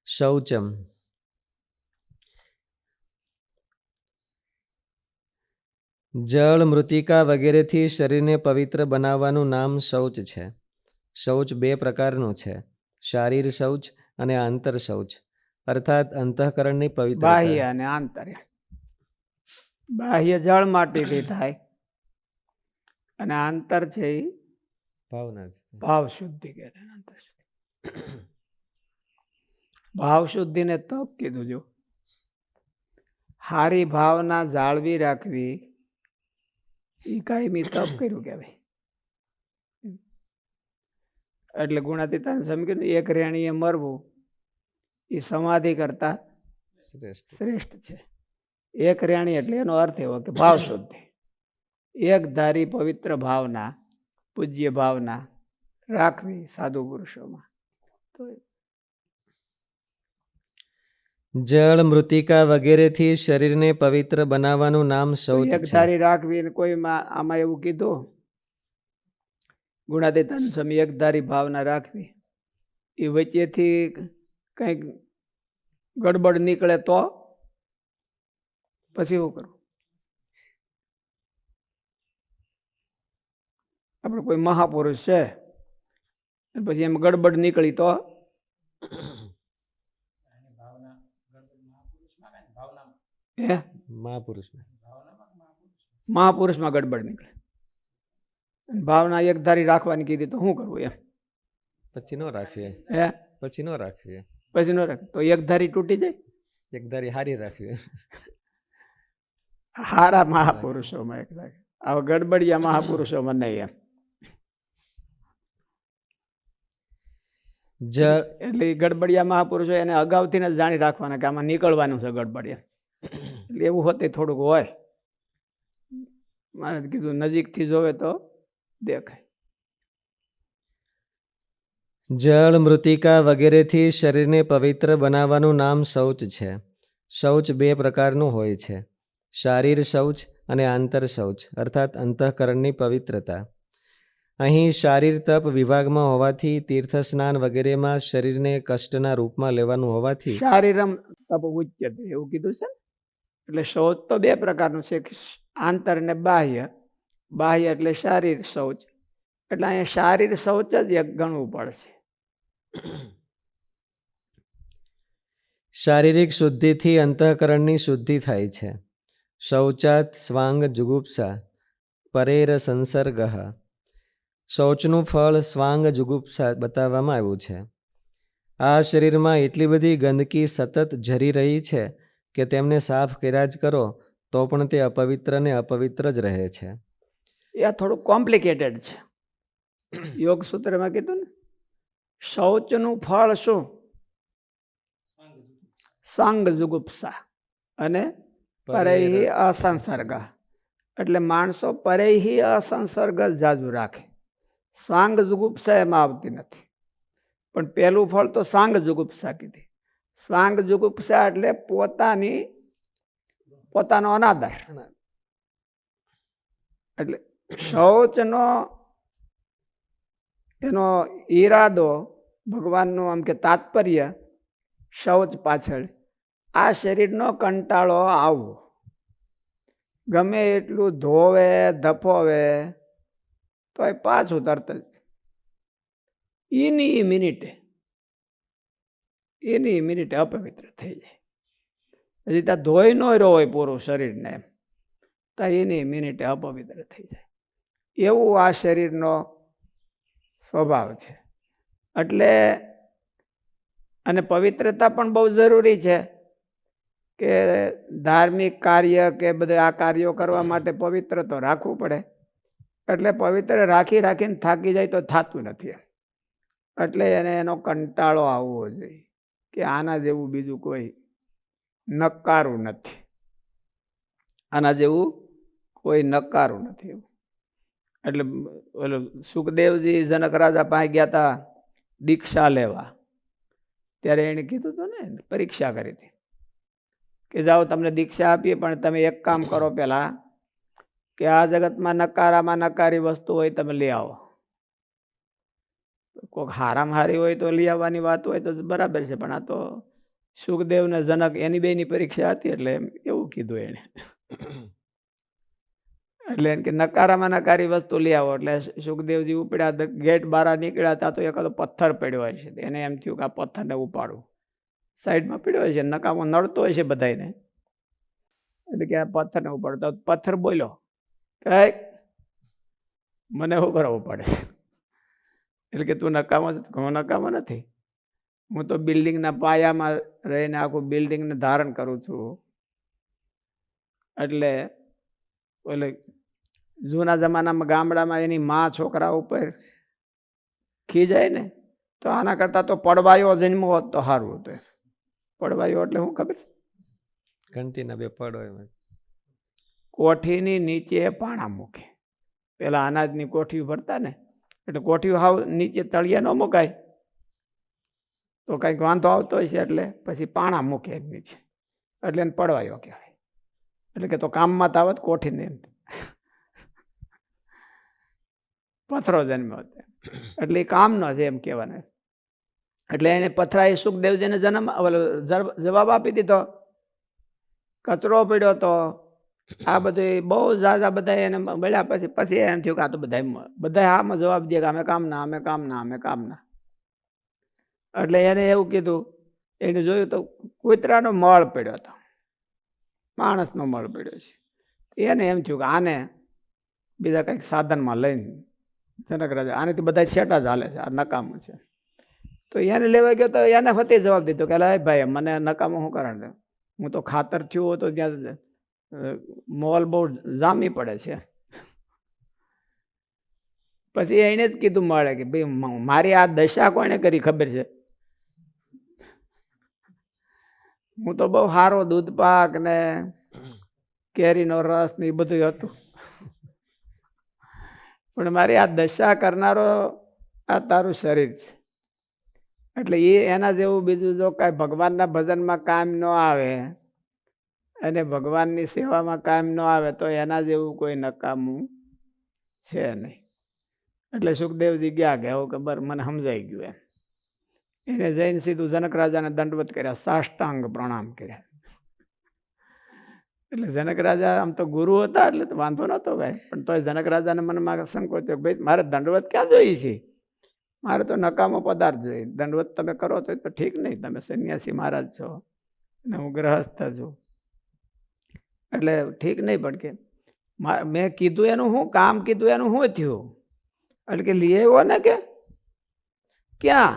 શૌચમ. જળ, મૃતિકા વગેરેથી શરીરને પવિત્ર બનાવવાનું નામ શૌચ છે. શૌચ બે પ્રકારનું છે, શારીર શૌચ અને આંતર શૌચ, અર્થાત અંતઃકરણની પવિત્રતા. બાહ્ય અને આંતર્ય. બાહ્ય જળ માટીથી થાય અને આંતર છે એ ભાવના. ભાવ શુદ્ધિ કે ભાવ શુદ્ધિ ને તપ કીધું. જો હારી ભાવના જાળવી રાખવી એ કાયમી તપ કર્યું કહેવાય. એટલે ગુણાતીતાને સમજ્યું એક રેણીએ મરવું એ સમાધિ કરતા શ્રેષ્ઠ છે. એક રેણી એટલે એનો અર્થ એવો કે ભાવ શુદ્ધિ, એક ધારી પવિત્ર ભાવના, પૂજ્ય ભાવના રાખવી સાધુ પુરુષોમાં. તો જળ, મૃતિકા વગેરેથી શરીરને પવિત્ર બનાવવાનું નામ શૌચ એક છે. ધારી રાખવી. કોઈ આમાં એવું કીધું ગુણાતીતાન સ્વામી, એક ધારી ભાવના રાખવી. એ વચ્ચેથી કંઈક ગડબડ નીકળે તો પછી શું કરવું? આપણે કોઈ મહાપુરુષ છે પછી એમ ગડબડ નીકળી તો મહાપુરુષમાં ગડબડ નીકળે. ભાવના એક ધારી રાખવાની કીધી તો શું કરવું? એમ પછી નો રાખીએ. પછી નો રાખીએ. પછી નો રાખ તો એક ધારી તૂટી જાય. એક ધારી હારી રાખીએ. હારા મહાપુરુષોમાં એક ધારી, આવા ગડબડિયા મહાપુરુષોમાં નહીં. એમ એટલે ગડબડિયા મહાપુરુષો એને અગાઉથી જ જાણી રાખવાના કે આમાં નીકળવાનું છે ગડબડિયા. એટલે એવું હોતે થોડુંક હોય. મારે કીધું નજીકથી જોવે તો દેખાય. જળ, મૃતિકા વગેરેથી શરીરને પવિત્ર બનાવવાનું નામ શૌચ છે. શૌચ બે પ્રકારનું હોય છે, શારીર શૌચ અને આંતર શૌચ, અર્થાત અંતઃકરણની પવિત્રતા. અહીં શારીર તપ વિભાગમાં હોવાથી તીર્થ સ્નાન વગેરેમાં શરીરને કષ્ટના રૂપમાં લેવાનું હોવાથી શારીરમ તપ ઉચ્યતે એવું કીધું છે. એટલે શૌચ તો બે પ્રકારનું છે, આંતર ને બાહ્ય. બાહ્ય એટલે શારીર શૌચ. એટલે અહીંયા શારીર શૌચ જ એક ગણવું પડશે. શારીરિક શુદ્ધિથી અંતઃકરણની શુદ્ધિ થાય છે. શૌચાત સ્વાંગ જુગુપ્સા પરેર સંસર્ગ. શૌચનું ફળ સ્વાંગ જુગુપ્સા બતાવવામાં આવ્યું છે. આ શરીરમાં એટલી બધી ગંદકી સતત ઝરી રહી છે કે તેમને સાફ કર્યા જ કરો તો પણ તે અપવિત્ર ને અપવિત્ર જ રહે છે. એ થોડું કોમ્પ્લિકેટેડ છે. યોગ સૂત્રમાં કીધું ને, શૌચનું ફળ શું? સ્વાંગ જુગુપ્સા અને પરેહી અસંસર્ગ. એટલે માણસો પરેહી અસંસર્ગ જ જાજુ રાખે. સ્વાંગ જુગુપ્સા એમાં આવતી નથી. પણ પહેલું ફળ તો સ્વાંગ જુગુપ્સા કીધી. સ્વાંગ જુગુપ્સા એટલે પોતાનો અનાદર. એટલે શૌચનો એનો ઈરાદો ભગવાનનું આમ કે તાત્પર્ય શૌચ પાછળ આ શરીરનો કંટાળો આવવો. ગમે એટલું ધોવે ધફોવે તો એ પાછું તરત જ એની મિનિટે અપવિત્ર થઈ જાય. હજી ત્યાં ધોઈ ન રહ્યો હોય પૂરું શરીરને એમ તો એની મિનિટે અપવિત્ર થઈ જાય. એવું આ શરીરનો સ્વભાવ છે. એટલે અને પવિત્રતા પણ બહુ જરૂરી છે કે ધાર્મિક કાર્ય કે બધા આ કાર્યો કરવા માટે પવિત્ર તો રાખવું પડે. એટલે પવિત્ર રાખીને થાકી જાય તો થતું નથી. એટલે એને એનો કંટાળો આવવો જોઈએ કે આના જેવું બીજું કોઈ નકારું નથી. આના જેવું કોઈ નકારું નથી. એવું એટલે ઓલો સુખદેવજી જનક રાજા પાસે ગયા હતા દીક્ષા લેવા. ત્યારે એને કીધું હતું ને, પરીક્ષા કરી હતી કે જાઓ તમને દીક્ષા આપીએ પણ તમે એક કામ કરો પેલા કે આ જગતમાં નકારામાં નકારી વસ્તુ હોય તમે લઈ આવો. કોઈક હારામાં હારી હોય તો લઈ આવવાની વાત હોય તો બરાબર છે, પણ આ તો સુખદેવ ને જનક એની બેની પરીક્ષા હતી એટલે એમ એવું કીધું એને. એટલે એમ કે નકારામાં નકારી વસ્તુ લઈ આવો. એટલે સુખદેવજી ઉપડ્યા, ગેટ બહાર નીકળ્યા હતા તો એકાદો પથ્થર પડ્યો હોય છે. એને એમ થયું કે આ પથ્થરને ઉપાડું. સાઈડમાં પડ્યો હોય છે, નકામો નડતો હોય છે બધાને. એટલે કે આ પથ્થરને ઉપાડો. તો પથ્થર બોલ્યો કે મને શું કરવું પડે? એટલે કે તું નકામો છે? હું નકામો નથી. હું તો બિલ્ડિંગના પાયામાં રહીને આખું બિલ્ડિંગને ધારણ કરું છું. એટલે એટલે જૂના જમાનામાં ગામડામાં એની મા છોકરા ઉપર ખીજાય ને, તો આના કરતાં તો પડવાયો જન્મો હોત તો સારું હતું. પડવાયો એટલે શું ખબર? ઘંટીના બે પડ હોય. કોઠીની નીચે પાણા મૂકે. પેલા અનાજની કોઠી ભરતા ને, એટલે કોઠી હાવ નીચે તળિયે ન મુકાય તો કંઈક વાંધો આવતો હોય છે. એટલે પછી પાણા મૂકે નીચે, એટલે એને પડવાયો કહેવાય. એટલે કે તો કામમાં તો આવત કોઠીને એમ પથરો જન્મ્યો હતો. એટલે એ કામનો છે એમ કહેવાને. એટલે એને પથરાએ સુખદેવજીને જવાબ આપી દીધો. કચરો પડ્યો તો આ બધું બહુ ઝાઝા બધા એને મળ્યા. પછી એમ થયું કે આ તો બધા આમાં જવાબ દે કે અમે કામના, અમે કામના, અમે કામના. એટલે એને એવું કીધું, એને જોયું તો કૂતરાનો મળ પડ્યો હતો, માણસનો મળ પડ્યો છે. એને એમ થયું કે આને બીજા કંઈક સાધનમાં લઈને જનક રાજા, આનેથી બધા છેટા જ હાલે છે, આ નકામું છે. તો એને લેવા ગયો તો એને હોતે જવાબ દીધો કે ભાઈ મને નકામું શું કારણ છે? હું તો ખાતર થયું તો ત્યાં મોલ બહુ જામી પડે છે. પછી એને જ કીધું મળે કે ભાઈ મારી આ દશા કોને કરી ખબર છે? હું તો બહુ સારો દૂધ પાક ને કેરીનો રસ ને એ બધું હતું, પણ મારી આ દશા કરનારો આ તારું શરીર છે. એટલે એ એના જેવું બીજું જો કાંઈ ભગવાનના ભજનમાં કામ ન આવે અને ભગવાનની સેવામાં કામ ન આવે તો એના જેવું કોઈ નકામું છે નહીં. એટલે સુખદેવજી ગયા કે એવું ખબર મને સમજાઈ ગયું એમ. એને જઈને સીધું જનક રાજાને દંડવત કર્યા, સાષ્ટાંગ પ્રણામ કર્યા. એટલે જનક રાજા આમ તો ગુરુ હતા એટલે તો વાંધો નહોતો ભાઈ, પણ તોય જનક રાજાને મનમાં સંકોચ થયો, ભાઈ મારે દંડવત ક્યાં જોઈ છે? મારે તો નકામો પદાર્થ જોઈએ. દંડવત તમે કરો તો ઠીક નહીં, તમે સંન્યાસી મહારાજ છો અને હું ગ્રહસ્થ છું, એટલે ઠીક નહીં. પણ કે મેં કીધું એનું શું કામ, કીધું એનું શું થયું? એટલે કે લઈ આવ્યો ને કે ક્યાં?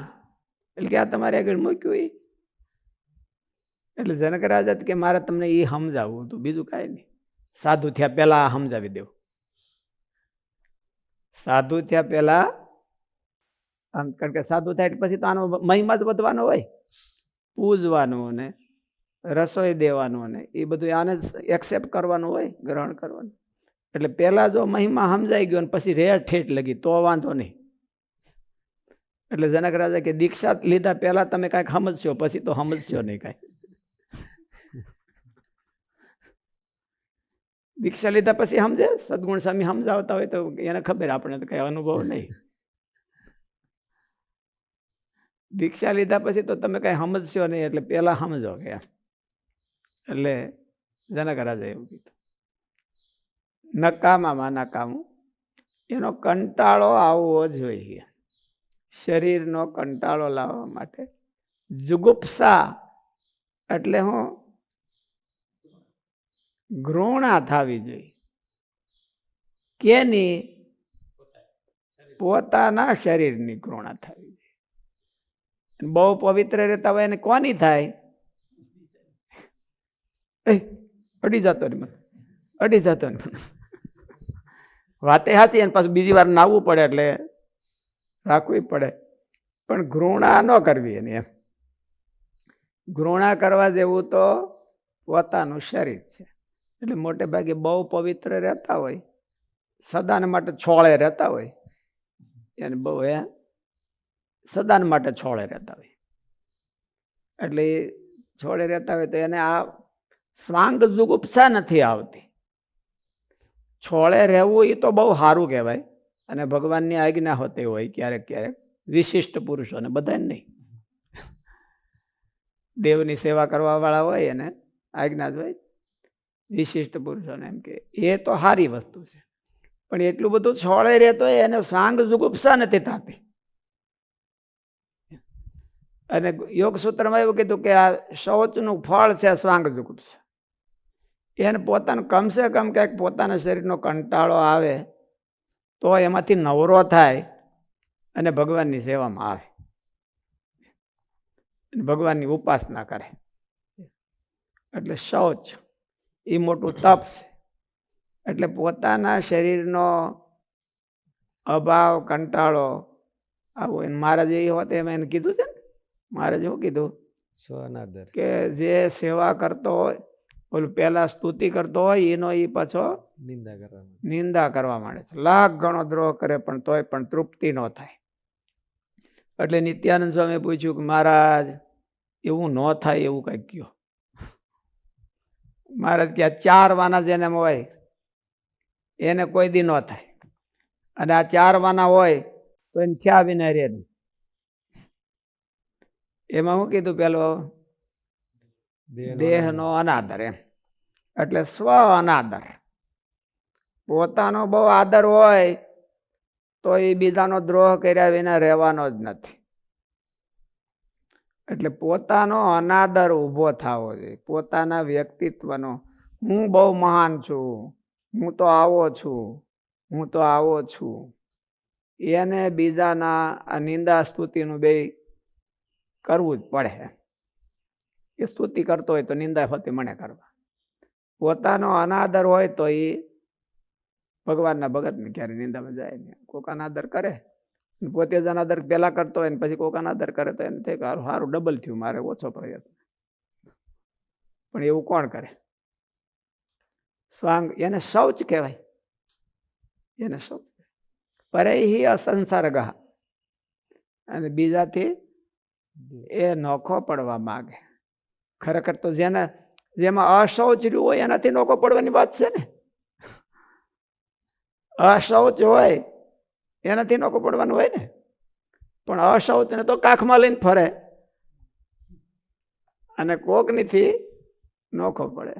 એટલે કે આ તમારે આગળ મૂક્યું. એટલે જનક રાજા કે મારે તમને એ સમજાવવું હતું, બીજું કાંઈ નહીં. સાધુ થયા પહેલા સમજાવી દેવું. સાધુ થયા પહેલા આમ, કારણ કે સાધુ થાય પછી તો આનો મહિમા જ વધવાનો હોય, પૂજવાનું ને રસોઈ દેવાનું ને એ બધું આને એક્સેપ્ટ કરવાનું હોય, ગ્રહણ કરવાનું. એટલે પહેલા જો મહિમા સમજાઈ ગયો ને પછી રેર ઠેઠ લગી તો વાંધો નહીં. એટલે જનક રાજા કે દીક્ષા લીધા પહેલા તમે કાંઈક સમજશો, પછી તો સમજશો નહીં કાંઈ. દીક્ષા લીધા પછી સમજે. સદગુણ સ્વામી સમજાવતા હોય તો એને ખબર, આપણે તો કઈ અનુભવ નહીં. દીક્ષા લીધા પછી તો તમે કઈ સમજશો નહીં, એટલે પેલા સમજો કે. એટલે જનક રાજા એવું કીધું, નકામામાં નકામું. એનો કંટાળો આવવો જોઈએ. શરીરનો કંટાળો લાવવા માટે જુગુપ્સા એટલે હું ઘૃણા થવી જોઈએ. કેની? પોતાના શરીરની ઘૃણા થવી જોઈએ. બહુ પવિત્ર રહેતા હોય એને કોની થાય? અડી જતો ને મને, અડી જતો ને મને. વાતે સાચી, અને પાછું બીજી વાર નાવવું પડે એટલે રાખવી પડે. પણ ઘૃણા ન કરવી એની એમ. ઘૃણા કરવા જેવું તો પોતાનું શરીર છે. એટલે મોટે ભાગે બહુ પવિત્ર રહેતા હોય, સદાને માટે છોળે રહેતા હોય, એને બહુ સદાને માટે છોળે રહેતા હોય. એટલે એ છોડે રહેતા હોય તો એને આ સ્વાંગ જુગુપ્સા નથી આવતી. છોળે રહેવું એ તો બહુ સારું કહેવાય, અને ભગવાનની આજ્ઞા હોતી હોય ક્યારેક ક્યારેક, વિશિષ્ટ પુરુષોને બધાને નહીં. દેવની સેવા કરવાવાળા હોય અને આજ્ઞા હોય વિશિષ્ટ પુરુષોને એમ કે એ તો સારી વસ્તુ છે, પણ એટલું બધું છોડે રહેતો હોય એને સ્વાંગ જુગુપ્સા નથી થતી. અને યોગ સૂત્રમાં એવું કીધું કે આ શૌચનું ફળ છે સ્વાંગ જુગુપ્સા. એને પોતાનું કમસે કમ ક્યાંક પોતાના શરીરનો કંટાળો આવે તો એમાંથી નવરો થાય અને ભગવાનની સેવામાં આવે, ભગવાનની ઉપાસના કરે. એટલે શૌચ એ મોટું તપ છે. એટલે પોતાના શરીરનો અભાવ કંટાળો આવો એને મહારાજે એ હોત એમાં એને કીધું છે ને, મહારાજે શું કીધું સ્વનાદર કે જે સેવા કરતો હોય ઓલું પહેલા સ્તુતિ કરતો હોય એનો એ પાછો નિંદા કરવામાં. નિંદા કરવા માંડે છે. લાખ ગણો દ્રોહ કરે પણ તોય પણ તૃપ્તિ ન થાય. એટલે નિત્યાનંદ સ્વામી પૂછ્યું કે મહારાજ એવું ન થાય એવું કંઈક કયો. મહારાજ કે 4 વાના જેને હોય એને કોઈ દી ન થાય, અને આ 4 વાના હોય તો એને થયા વિના રહે નહીં. એમાં શું કીધું પેલો દેહનો અનાદર એમ, એટલે સ્વ અનાદર. પોતાનો બહુ આદર હોય તો એ બીજાનો દ્રોહ કર્યા વિના રહેવાનો જ નથી. એટલે પોતાનો અનાદર ઊભો થવો જોઈએ, પોતાના વ્યક્તિત્વનો. હું બહુ મહાન છું, હું તો આવો છું, હું તો આવો છું. એને બીજાના આ નિંદા સ્તુતિનું બે કરવું જ પડે. એ સ્તુતિ કરતો હોય તો નિંદા હોતી મને કરવા. પોતાનો અનાદર હોય તો એ ભગવાનના ભગતને ક્યારે નિંદામાં જાય નહીં. કોક અનાદર કરે પોતે જ અનાદર પેલા કરતો હોય ને પછી કોક અનાદર કરે તો એને થાય કે સારું ડબલ થયું, મારે ઓછો પ્રયત્ન. પણ એવું કોણ કરે? સ્વાંગ એને શૌચ કહેવાય, એને શૌચ. પરેહી અસંસર્ગ, અને બીજાથી એ નોખો પડવા માંગે. ખરેખર તો જેમાં અશૌચ રહ્યું હોય એનાથી નોખો પડવાની વાત છે ને. અશૌચ હોય એનાથી નોખો પડવાનું હોય ને, પણ અશૌચને તો કાખમાં લઈને ફરે અને કોકનીથી નોખો પડે.